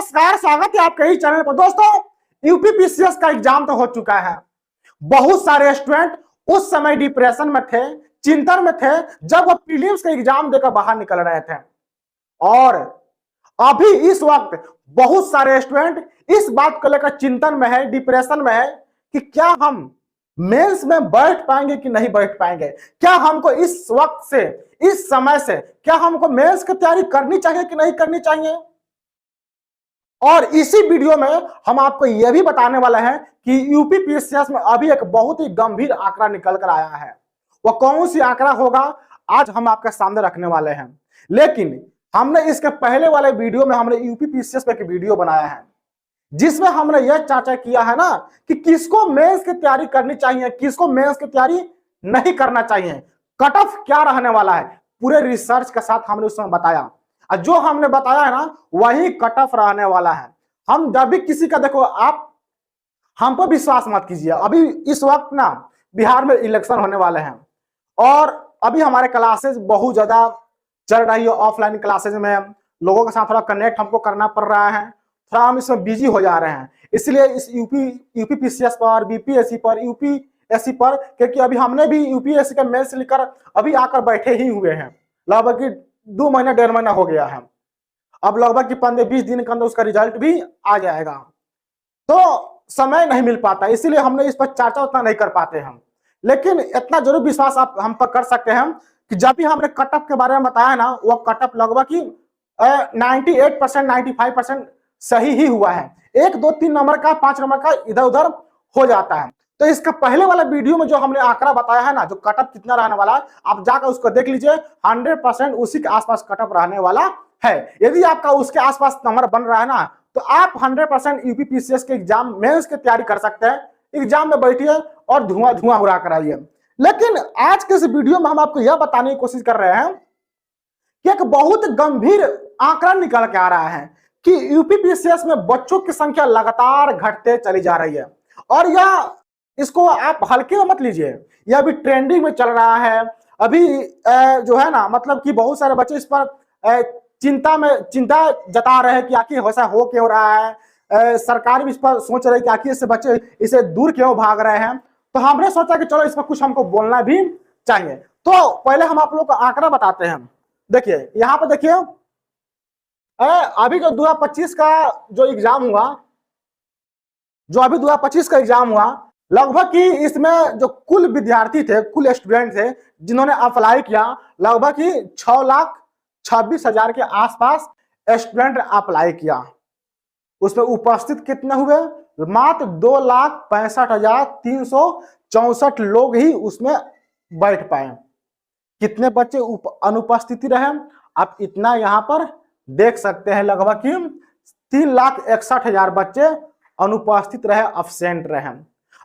नमस्कार, स्वागत है आपके ही चैनल पर। दोस्तों, यूपीपीसीएस का एग्जाम तो हो चुका है। बहुत सारे स्टूडेंट उस समय डिप्रेशन में थे, चिंतन में थे जब वो प्रीलिम्स का एग्जाम देकर बाहर निकल रहे थे। और अभी इस वक्त बहुत सारे स्टूडेंट इस बात को लेकर चिंतन में है, डिप्रेशन में है कि क्या हम मेंस में बैठ पाएंगे कि नहीं बैठ पाएंगे। क्या हमको इस वक्त से, इस समय से क्या हमको मेंस की तैयारी करनी चाहिए कि नहीं करनी चाहिए। और इसी वीडियो में हम आपको यह भी बताने वाले हैं कि यूपीपीसीएस में अभी एक बहुत ही गंभीर आंकड़ा निकल कर आया है। वह कौन सी आंकड़ा होगा आज हम आपके सामने रखने वाले हैं। लेकिन हमने इसके पहले वाले वीडियो में हमने यूपीपीसीएस पे एक वीडियो बनाया है जिसमें हमने यह चर्चा किया है ना कि किसको मेंस की तैयारी करनी चाहिए, किसको मेंस की तैयारी नहीं करना चाहिए, कट ऑफ क्या रहने वाला है। पूरे रिसर्च के साथ हमने उसमें बताया और जो हमने बताया है ना वही कट ऑफ रहने वाला है। हम जब भी किसी का, देखो आप हम पर विश्वास मत कीजिए। अभी इस वक्त ना बिहार में इलेक्शन होने वाले हैं और अभी हमारे क्लासेस बहुत ज्यादा चल रही है। ऑफलाइन क्लासेस में लोगों के साथ थोड़ा कनेक्ट हमको करना पड़ रहा है, थोड़ा हम इसमें बिजी हो जा रहे हैं। इसलिए इस यूपीपीसीएस पर, बीपीएससी पर, यूपीएससी पर, क्योंकि अभी हमने भी यूपीएससी का मेंस लेकर अभी आकर बैठे ही हुए हैं। लगभग 2 महीना 1.5 महीना हो गया है। अब लगभग कि 15-20 दिन के अंदर उसका रिजल्ट भी आ जाएगा, तो समय नहीं मिल पाता, इसीलिए हमने इस पर चर्चा उतना नहीं कर पाते हम। लेकिन इतना जरूर विश्वास आप हम पर कर सकते हैं कि जब भी हमने कटअप के बारे में बताया ना, वह कटअप लगभग कि 98%, 95% सही ही हुआ है। 1, 2, 3 नंबर का, 5 नंबर का इधर उधर हो जाता है। तो इसका पहले वाला वीडियो में जो हमने आंकड़ा बताया है ना, जो कटअप कितना रहने वाला है, आप जाकर उसको देख लीजिए। 100% उसी के आसपास कटअप रहने वाला है। यदि आपका उसके आसपास नंबर बन रहा है ना, तो आप 100% यूपीपीसीएस के एग्जाम मेंस की तैयारी कर सकते हैं। एग्जाम में बैठिए और धुआं धुआं उड़ा कर आइए। लेकिन आज के इस वीडियो में हम आपको यह बताने की कोशिश कर रहे हैं कि एक बहुत गंभीर आंकड़ा निकल के आ रहा है कि यूपीपीसीएस में बच्चों की संख्या लगातार घटते चली जा रही है। और यह, इसको आप हल्के में मत लीजिए, यह अभी ट्रेंडिंग में चल रहा है। अभी जो है ना, मतलब कि बहुत सारे बच्चे इस पर चिंता जता रहे हैं कि आखिर ऐसा हो क्यों रहा है। सरकार भी इस पर सोच रही है कि आखिर इससे बच्चे इसे दूर क्यों भाग रहे हैं। तो हमने सोचा कि चलो इस पर कुछ हमको बोलना भी चाहिए। तो पहले हम आप लोग को आंकड़ा बताते हैं। देखिए यहाँ पर, देखिए अभी जो 2025 का जो एग्जाम हुआ, जो अभी 2025 का एग्जाम हुआ, लगभग कि इसमें जो कुल विद्यार्थी थे, कुल स्टूडेंट थे जिन्होंने अप्लाई किया, लगभग कि 6,26,000 के आसपास स्टूडेंट अप्लाई किया। उसमें उपस्थित कितने हुए? मात्र 2,65,364 लोग ही उसमें बैठ पाए। कितने बच्चे अनुपस्थिति रहे आप इतना यहाँ पर देख सकते हैं। लगभग कि 3,61,000 बच्चे अनुपस्थित रहे, अब्सेंट रहे।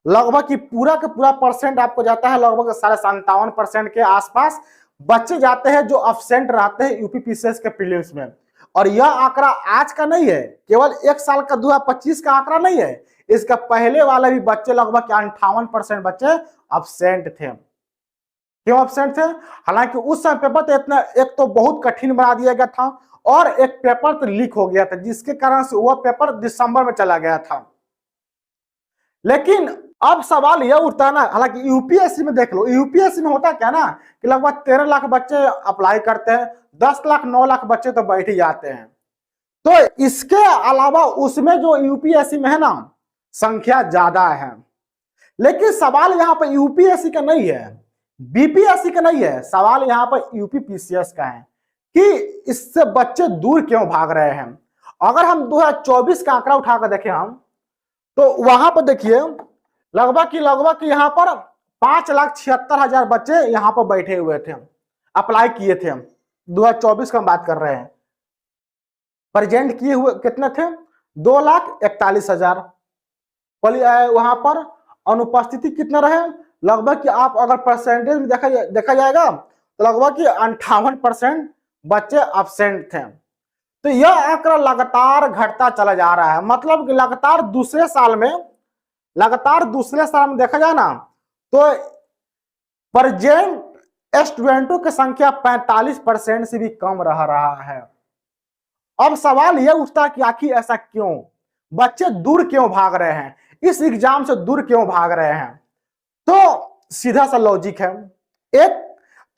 लगभग कि पूरा का पूरा परसेंट आपको जाता है, लगभग 57.5% के आसपास बच्चे जाते हैं जो अब्सेंट रहते हैं यूपीपीसीएस के प्रीलिम्स में। और यह आंकड़ा आज का नहीं है, केवल 1 साल का 2025 का आंकड़ा नहीं है। इसका पहले वाले भी बच्चे, लगभग 58% बच्चे अब्सेंट थे। क्यों अब्सेंट थे? हालांकि उस समय पेपर तो इतना, एक तो बहुत कठिन बना दिया गया था और एक पेपर तो लीक हो गया था, जिसके कारण से वह पेपर दिसंबर में चला गया था। लेकिन अब सवाल यह उठता है ना, हालांकि यूपीएससी में देख लो, यूपीएससी में होता क्या ना कि लगभग 13 लाख बच्चे अप्लाई करते हैं, 10 लाख 9 लाख बच्चे तो बैठ ही जाते हैं। तो इसके अलावा उसमें जो यूपीएससी में है ना, संख्या ज्यादा है। लेकिन सवाल यहाँ पर यूपीएससी का नहीं है, बीपीएससी का नहीं है, सवाल यहाँ पर यूपीपीसीएस का है कि इससे बच्चे दूर क्यों भाग रहे हैं। अगर हम 2024 का आंकड़ा उठाकर देखें हम, तो वहां पर देखिए लगभग कि यहाँ पर 5,76,000 बच्चे यहाँ पर बैठे हुए थे, अप्लाई किए थे। 2024 का हम बात कर रहे हैं। प्रेजेंट किए हुए कितने थे? 2,41,000। वहां पर अनुपस्थिति कितना रहे? लगभग कि आप अगर परसेंटेज में देखा जाएगा तो लगभग कि 58% बच्चे अब्सेंट थे। तो यह आंकड़ा लगातार घटता चला जा रहा है। मतलब कि लगातार दूसरे साल में देखा जाए ना, तो प्रेजेंट स्टूडेंटों की संख्या 45% से भी कम रह रहा है। अब सवाल यह उठता है कि आखिर ऐसा क्यों, बच्चे दूर क्यों भाग रहे हैं, इस एग्जाम से दूर क्यों भाग रहे हैं? तो सीधा सा लॉजिक है। एक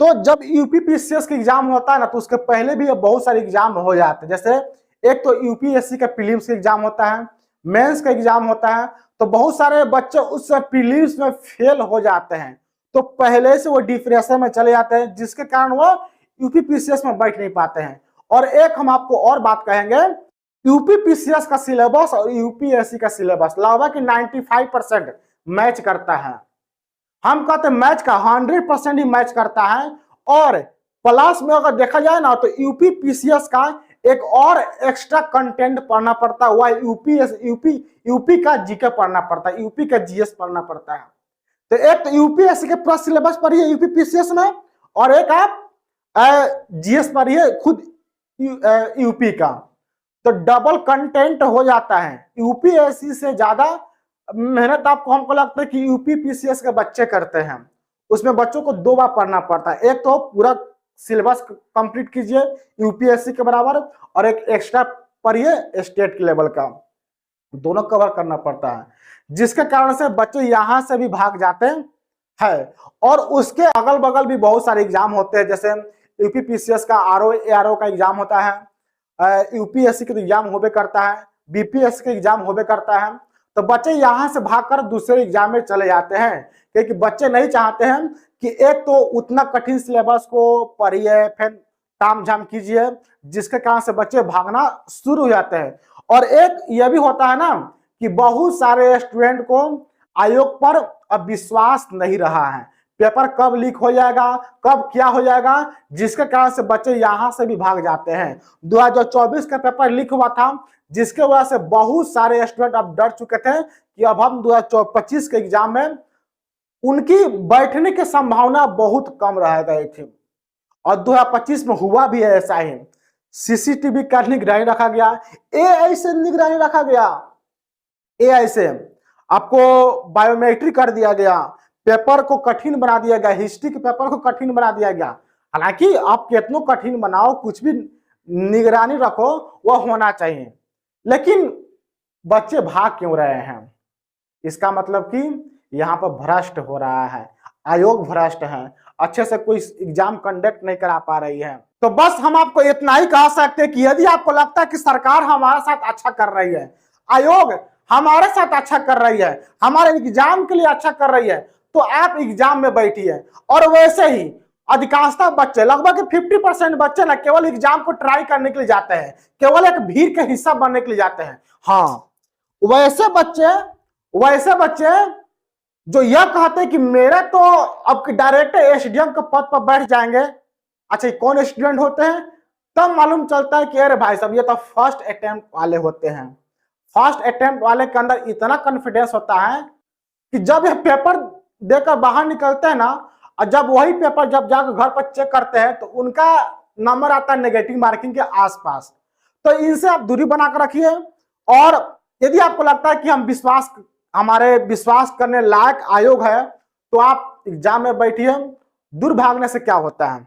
तो जब यूपीपीसीएस का एग्जाम होता है ना, तो उसके पहले भी बहुत सारे एग्जाम हो जाते हैं। जैसे एक तो यूपीएससी का प्रीलिम्स का एग्जाम होता है, मेंस का एग्जाम होता है, तो बहुत सारे बच्चे उस प्रीलिम्स में फेल हो जाते हैं, तो पहले से वो डिप्रेशन में चले जाते हैं, जिसके कारण वो यूपीपीसीएस में बैठ नहीं पाते हैं। और एक हम आपको और बात कहेंगे, यूपीपीसीएस का सिलेबस और यूपीएससी का सिलेबस लगभग 95% मैच करता है। हम कहते हैं मैच का 100% ही मैच करता है। और प्लस में अगर देखा जाए ना, तो यूपीपीसीएस का एक और एक्स्ट्रा कंटेंट पढ़ना पड़ता है, वह यूपी का जीके पढ़ना पड़ता है, यूपी का जीएस पढ़ना पड़ता है। तो एक तो यूपीएससी के पूरा सिलेबस पढ़िए यूपीपीसीएस में, और एक आप जीएस पढ़िए खुद यूपी का, तो डबल कंटेंट हो जाता है। यूपीएससी से ज्यादा मेहनत आपको हमको लगता है कि यूपीपीसीएस के बच्चे करते हैं। उसमें बच्चों को 2 बार पढ़ना पड़ता है, एक तो पूरा सिलेबस कंप्लीट कीजिए यूपीएससी के बराबर, और एक एक्स्ट्रा पढ़िए स्टेट के लेवल का, दोनों कवर करना पड़ता है, जिसके कारण से बच्चे यहां से भी भाग जाते हैं। और उसके अगल बगल भी बहुत सारे एग्जाम होते हैं, जैसे यूपीपीसीएस का आरओ एआरओ का एग्जाम होता है, यूपीएससी का एग्जाम होबे करता है, बीपीएससी का एग्जाम होबे करता है। तो बच्चे यहां से भागकर दूसरे एग्जाम में चले जाते हैं, क्योंकि बच्चे नहीं चाहते हैं कि एक तो उतना कठिन सिलेबस को पढ़िए फिर ताम झाम कीजिए, जिसके कारण से बच्चे भागना शुरू हो जाते हैं। और एक यह भी होता है ना कि बहुत सारे स्टूडेंट को आयोग पर अब विश्वास नहीं रहा है, पेपर कब लीक हो जाएगा, कब क्या हो जाएगा, जिसके कारण से बच्चे यहां से भी भाग जाते हैं। 2024 का पेपर लीक हुआ था, जिसके वजह से बहुत सारे स्टूडेंट अब डर चुके थे कि अब हम 2025 के एग्जाम में उनकी बैठने की संभावना बहुत कम रह गई थी। और 2025 में हुआ भी है ऐसा ही। सीसीटीवी का निगरानी रखा गया, एआई से निगरानी रखा गया, एआई से आपको बायोमेट्रिक कर दिया गया, पेपर को कठिन बना दिया गया, हिस्ट्री के पेपर को कठिन बना दिया गया। हालांकि आप कितना कठिन बनाओ, कुछ भी निगरानी रखो, वह होना चाहिए, लेकिन बच्चे भाग क्यों रहे हैं? इसका मतलब कि यहाँ पर भ्रष्ट हो रहा है, आयोग भ्रष्ट है, अच्छे से कोई एग्जाम कंडक्ट नहीं करा पा रही है। तो बस हम आपको इतना ही कह सकते हैं कि यदि आपको लगता है कि सरकार हमारे साथ अच्छा कर रही है, आयोग हमारे साथ अच्छा कर रही है, हमारे एग्जाम के लिए अच्छा कर रही है, तो आप एग्जाम में बैठिए। और वैसे ही अधिकांशतः बच्चे, लगभग 50% बच्चे ना केवल एग्जाम को ट्राई करने के लिए जाते हैं, केवल एक भीड़ के हिस्सा बनने के लिए जाते हैं। हाँ, वैसे बच्चे जो यह कहते हैं कि मेरे तो अब डायरेक्ट एसडीएम के पद पर बैठ जाएंगे, अच्छा कौन स्टूडेंट होते हैं? तब मालूम चलता है कि अरे भाई साहब ये तो फर्स्ट अटेम्प्ट वाले होते हैं। फर्स्ट अटेम्प्ट वाले के अंदर इतना कॉन्फिडेंस होता है कि जब ये पेपर देकर बाहर निकलते हैं ना, और जब वही पेपर जब जाकर घर पर चेक करते हैं, तो उनका नंबर आता है नेगेटिव मार्किंग के आसपास। तो इनसे आप दूरी बनाकर रखिए। और यदि आपको लगता है कि हमारे विश्वास करने लायक आयोग है, तो आप एग्जाम में बैठिए। दूर भागने से क्या होता है?